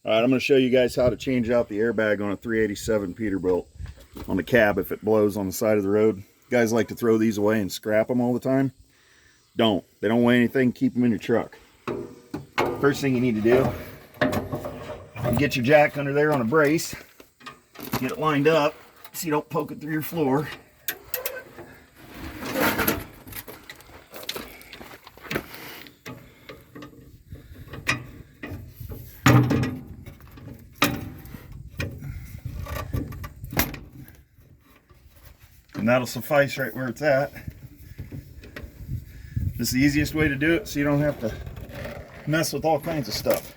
All right, I'm going to show you guys how to change out the airbag on a 387 Peterbilt on the cab if it blows on the side of the road. Guys like to throw these away and scrap them all the time. Don't. They don't weigh anything. Keep them in your truck. First thing you need to do, you get your jack under there on a brace. Get it lined up so you don't poke it through your floor. And that'll suffice right where it's at. This is the easiest way to do it so you don't have to mess with all kinds of stuff.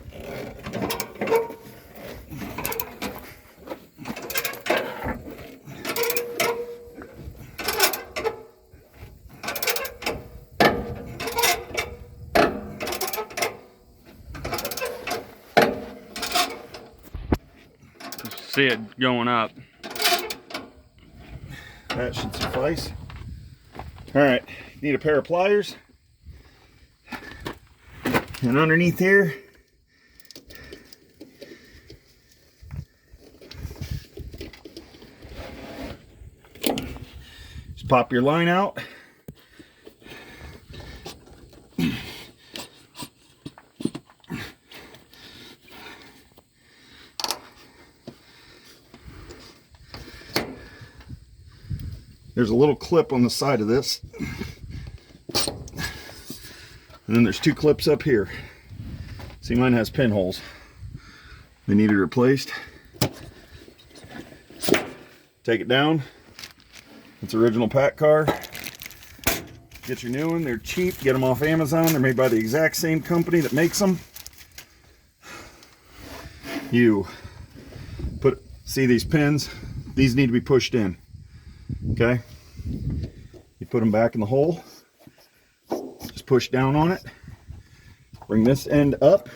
See it going up. That should suffice. All right, need a pair of pliers. And underneath here, just pop your line out. There's a little clip on the side of this. And then there's two clips up here. See, mine has pinholes. They need it replaced. Take it down. It's original pack car. Get your new one. They're cheap. Get them off Amazon. They're made by the exact same company that makes them. You see these pins? These need to be pushed in. Okay? You put them back in the hole. Just push down on it. Bring this end up.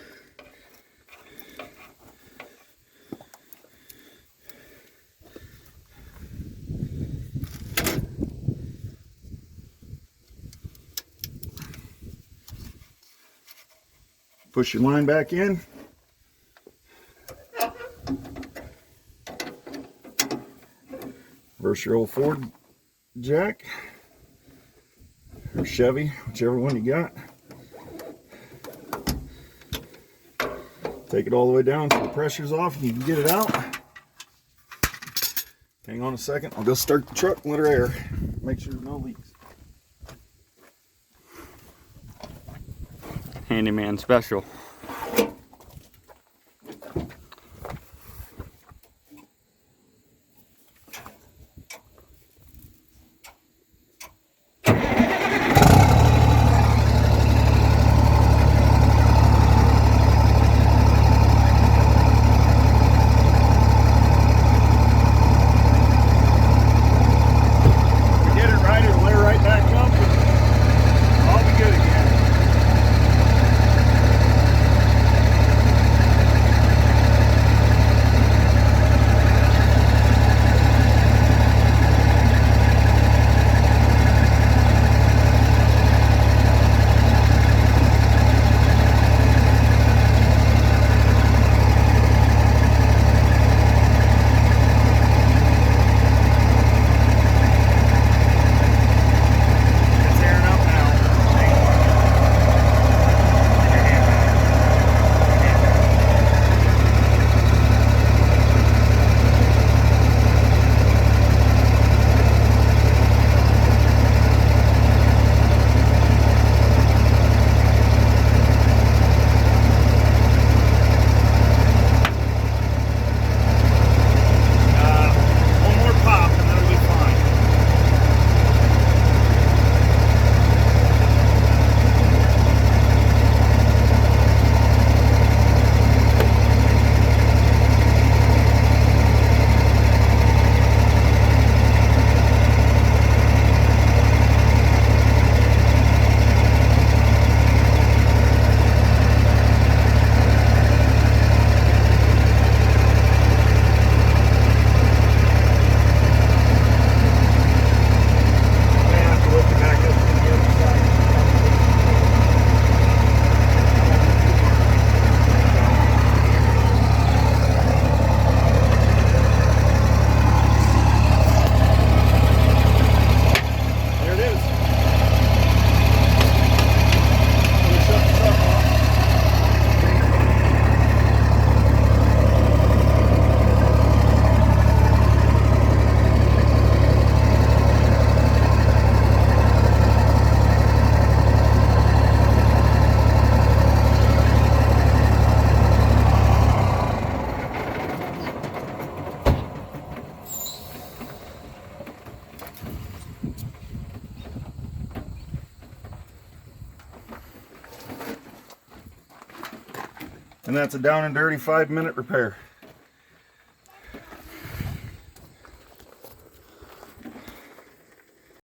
Push your line back in. Reverse your old Ford jack or Chevy, whichever one you got. Take it all the way down so the pressure's off and you can get it out. Hang on a second. I'll go start the truck and let her air. Make sure there's no leaks. Handyman special. And that's a down and dirty 5-minute repair.